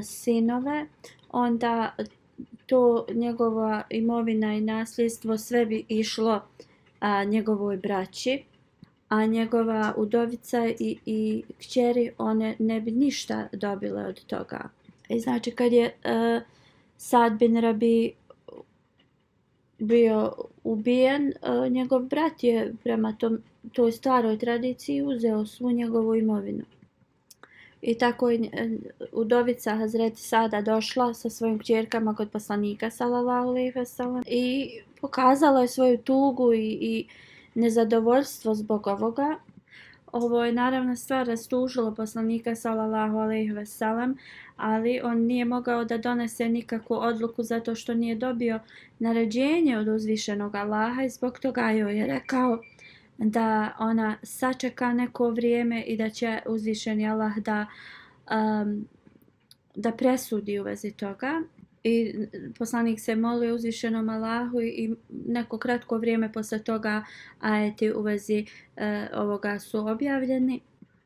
sinove, onda to njegova imovina i nasljedstvo sve bi išlo njegovoj braći, a njegova udovica i kćeri one ne bi ništa dobile od toga. I znači kad je Sad bin Rabi bio ubijen, njegov brat je prema toj staroj tradiciji uzeo svu njegovu imovinu. I tako je udovica Hazreti Sada došla sa svojim kćerkama kod poslanika sallallahu alejhi ve sellem i pokazala je svoju tugu i nezadovoljstvo zbog ovoga. Ovo je naravno stvar rastužilo poslanika sallallahu alejhi ve sellem, ali on nije mogao da donese nikakvu odluku zato što nije dobio naređenje od uzvišenog Allaha i zbog toga joj je rekao da ona sačeka neko vrijeme i da će uzvišeni Allah da presudi u vezi toga. I poslanik se molio uzvišenom Allahu i neko kratko vrijeme posle toga ajeti u vezi ovoga su objavljeni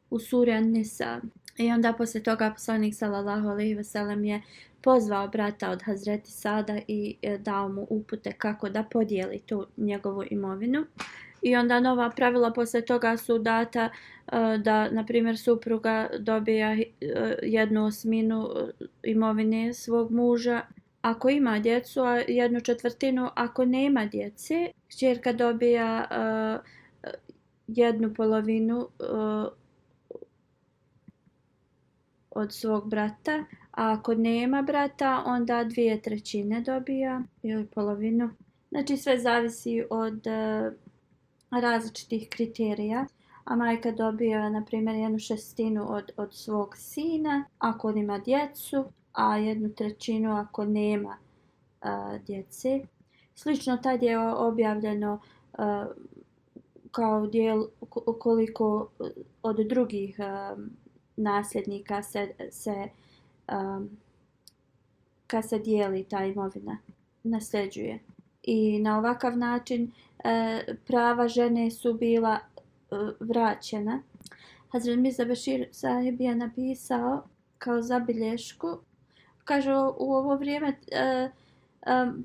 u suri An-Nisa. I onda posle toga poslanik sallallahu alejhi ve sellem je pozvao brata od Hazreti Sada i dao mu upute kako da podijeli tu njegovu imovinu. I onda nova pravila posle toga su data da, na primjer, supruga dobija 1/8 imovine svog muža ako ima djecu, a 1/4 ako nema djece. Kćerka dobija 1/2 od svog brata, a ako nema brata onda 2/3 dobija ili polovinu. Znači sve zavisi od različitih kriterija, a majka dobija na primjer 1/6 od svog sina ako on ima djecu, a 1/3 ako nema djece. Slično tad je objavljeno kao dijel koliko od drugih nasljednika kad se dijeli ta imovina nasljeđuje. I na ovakav način prava žene su bila vraćena. Hazret Mirza Bešir Sahib je napisao kao zabilješku, kaže u ovo vrijeme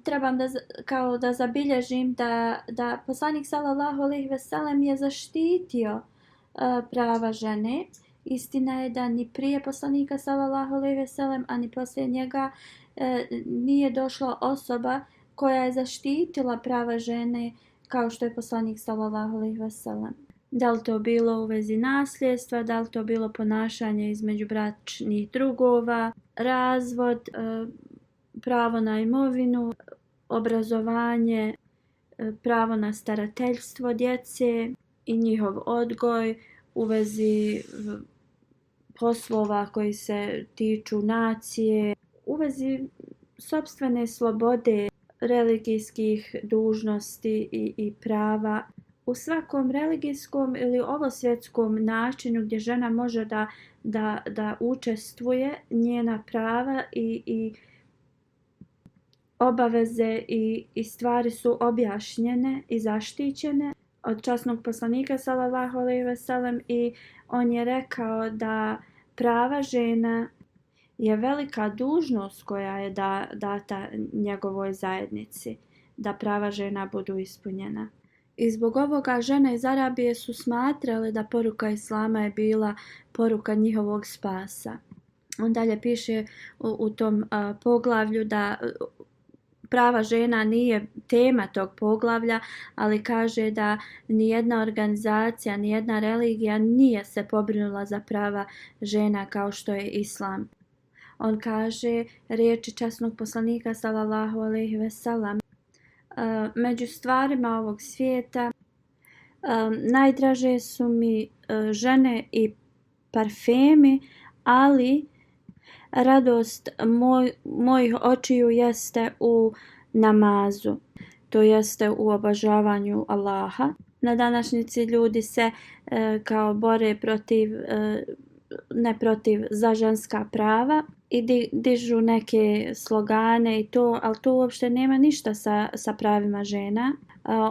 trebam da zabilježim da poslanik sallallahu alejhi ve sellem je zaštitio prava žene. Istina je da ni prije poslanika sallallahu alejhi ve sellem, a ni poslije njega nije došla osoba koja je zaštitila prava žene kao što je poslanik sallallahu alejhi ve sellem. Da li to bilo u vezi nasljedstva, da li to bilo ponašanje između bračnih drugova, razvod, pravo na imovinu, obrazovanje, pravo na starateljstvo djece i njihov odgoj u vezi poslova koji se tiču nacije, u vezi sopstvene slobode, religijskih dužnosti i prava. U svakom religijskom ili ovosvjetskom načinu gdje žena može da učestvuje, njena prava i obaveze i stvari su objašnjene i zaštićene od časnog poslanika sallallahu alejhi ve sellem i on je rekao da prava žena je velika dužnost koja je data njegovoj zajednici, da prava žena budu ispunjena. I zbog ovoga žene iz Arabije su smatrale da poruka Islama je bila poruka njihovog spasa. On dalje piše u tom poglavlju da prava žena nije tema tog poglavlja, ali kaže da nijedna organizacija, nijedna religija nije se pobrinula za prava žena kao što je Islam. On kaže riječi časnog poslanika sallallahu alejhi ve sellem: među stvarima ovog svijeta najdraže su mi žene i parfemi, ali radost mojih očiju jeste u namazu, to jeste u obožavanju Allaha. Na današnjici ljudi se kao bore za ženska prava, i dižu neke slogane i to, ali to uopšte nema ništa sa pravima žena.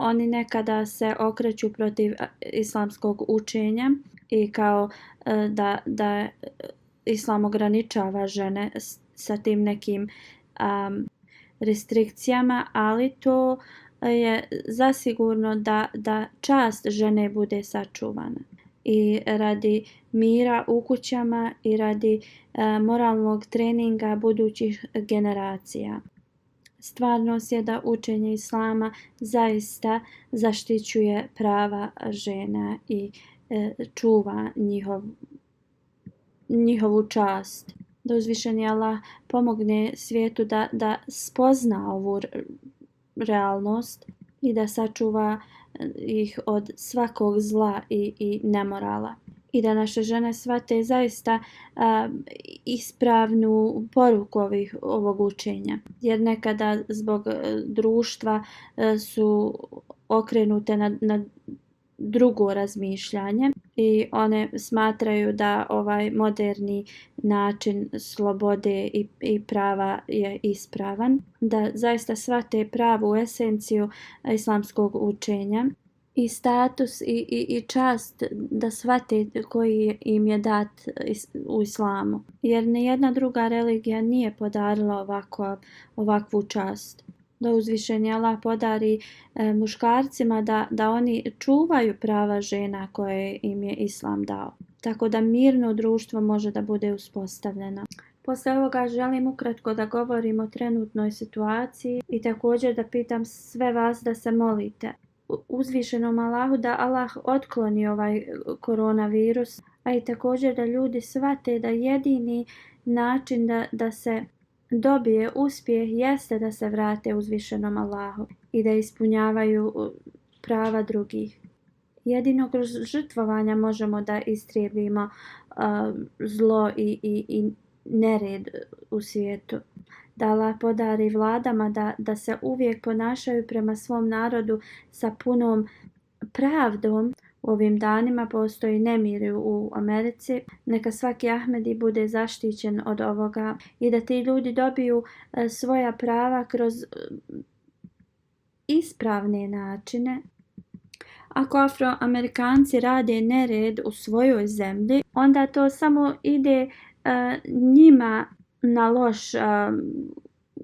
Oni nekada se okreću protiv islamskog učenja i kao da islam ograničava žene sa tim nekim restrikcijama, ali to je zasigurno da čast žene bude sačuvana. I radi mira u kućama i radi moralnog treninga budućih generacija. Stvarnost je da učenje islama zaista zaštićuje prava žena i čuva njihovu čast. Da uzvišeni Allah pomogne svijetu da spozna ovu realnost i da sačuva ih od svakog zla i nemorala. I da naše žene shvate zaista ispravnu poruku ovog učenja. Jer nekada zbog društva su okrenute na drugo razmišljanje i one smatraju da ovaj moderni način slobode i prava je ispravan. Da zaista shvate pravu esenciju islamskog učenja i status i čast da shvate koji im je dat u islamu. Jer nijedna druga religija nije podarila ovakvu čast. Da uzvišeni Allah podari muškarcima da oni čuvaju prava žena koje im je islam dao. Tako da mirno društvo može da bude uspostavljeno. Poslije ovoga želim ukratko da govorim o trenutnoj situaciji i također da pitam sve vas da se molite uzvišenom Allahu da Allah otkloni ovaj koronavirus, a i također da ljudi shvate da jedini način da se dobije uspjeh jeste da se vrate uzvišenom Allahu i da ispunjavaju prava drugih. Jedino kroz žrtvovanja možemo da istrijebimo zlo i nered u svijetu. Da Allah podari vladama da se uvijek ponašaju prema svom narodu sa punom pravdom. U ovim danima postoji nemir u Americi. Neka svaki Ahmedi bude zaštićen od ovoga i da ti ljudi dobiju svoja prava kroz ispravne načine. Ako Afroamerikanci rade nered u svojoj zemlji, onda to samo ide njima na loš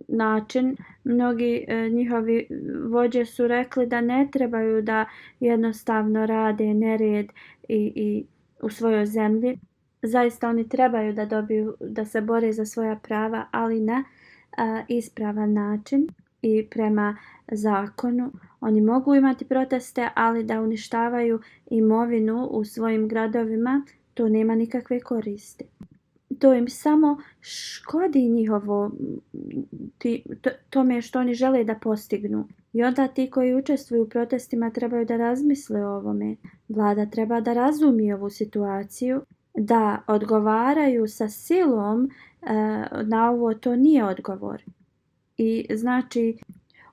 način. Mnogi njihovi vođe su rekli da ne trebaju da jednostavno rade nered i u svojoj zemlji. Zaista oni trebaju da dobiju, da se bore za svoja prava, ali na ispravan način i prema zakonu. Oni mogu imati proteste, ali da uništavaju imovinu u svojim gradovima, to nema nikakve koristi. To im samo škodi tome što oni žele da postignu. I onda ti koji učestvuju u protestima trebaju da razmisle o ovome. Vlada treba da razumije ovu situaciju, da odgovaraju sa silom na ovo, to nije odgovor. I znači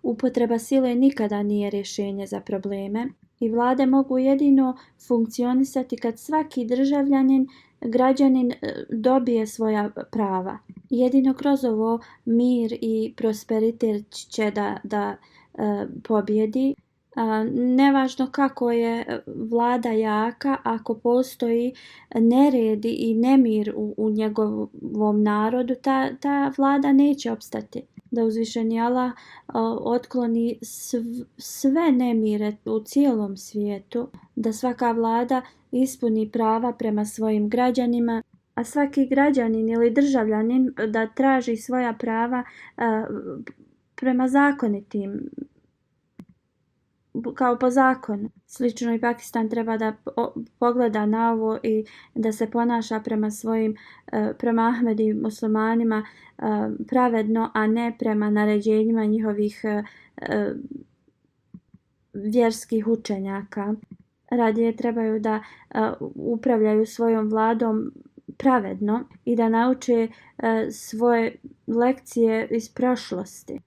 upotreba sile nikada nije rješenje za probleme. I vlade mogu jedino funkcionisati kad svaki građanin dobije svoja prava. Jedino kroz ovo mir i prosperitet će da pobjedi. Nevažno kako je vlada jaka, ako postoji nered i nemir u njegovom narodu, ta vlada neće opstati. Da uzvišeni Allah otkloni sve nemire u cijelom svijetu, da svaka vlada ispuni prava prema svojim građanima, a svaki građanin ili državljanin da traži svoja prava prema zakonitim, kao po zakonu. Slično i Pakistan treba da pogleda na ovo i da se ponaša prema Ahmedi muslimanima pravedno, a ne prema naređenjima njihovih vjerskih učenjaka. Radije trebaju da upravljaju svojom vladom pravedno i da nauče svoje lekcije iz prošlosti.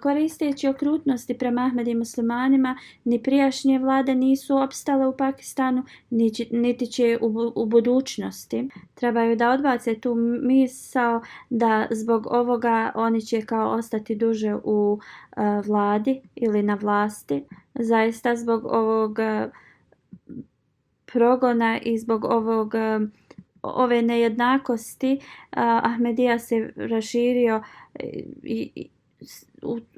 Koristeći okrutnosti prema Ahmedi muslimanima, ni prijašnje vlade nisu opstale u Pakistanu, niti će u budućnosti. Trebaju da odbace tu misao da zbog ovoga oni će kao ostati duže u vladi ili na vlasti. Zaista zbog ovog progona i zbog ove nejednakosti Ahmedija se raširio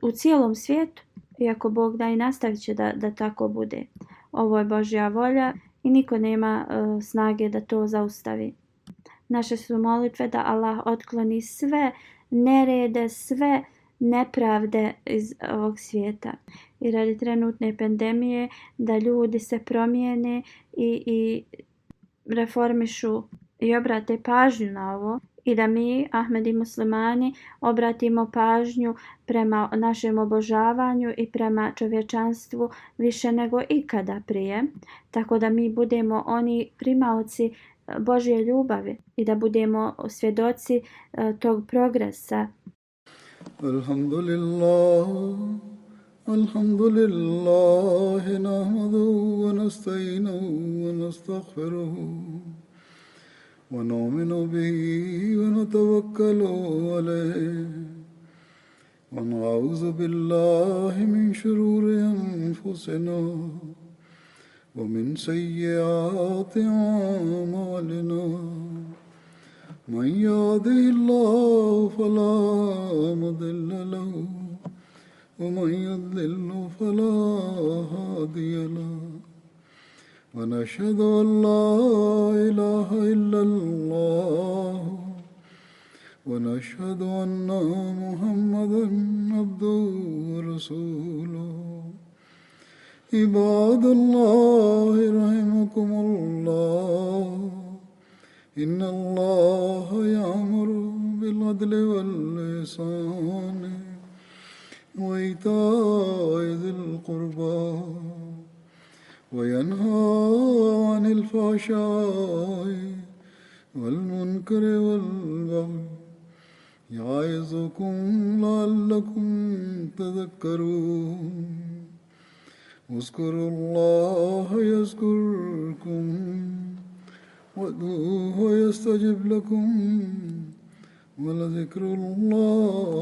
u cijelom svijetu, iako Bog da i nastavit će da tako bude. Ovo je Božja volja i niko nema snage da to zaustavi. Naše su molitve da Allah otkloni sve nerede, sve nepravde iz ovog svijeta. I radi trenutne pandemije da ljudi se promijene i reformišu i obrate pažnju na ovo i da mi, Ahmedi muslimani, obratimo pažnju prema našem obožavanju i prema čovječanstvu više nego ikada prije, tako da mi budemo oni primaoci Božje ljubavi i da budemo svjedoci tog progresa. Alhamdulillah, nahmaduhu wa nasta'inuhu wa nastaghfiruhu wa nu'minu bihi wa natawakkalu alayhi wa na'udhu billahi min shururi anfusina wa min sayyiati a'malina. من يهده الله فلا مضل له ومن يضلل فلا هادي له ونشهد أن لا إله إلا الله ونشهد أن محمدا عبده ورسوله عباد الله رحمكم الله إن الله يأمر بالعدل والإحسان وإيتاء ذي القربى وينهى عن الفحشاء والمنكر والبغي يعظكم لعلكم تذكرون اذكروا الله يذكركم وادعوه يستجب لكم ولذكر الله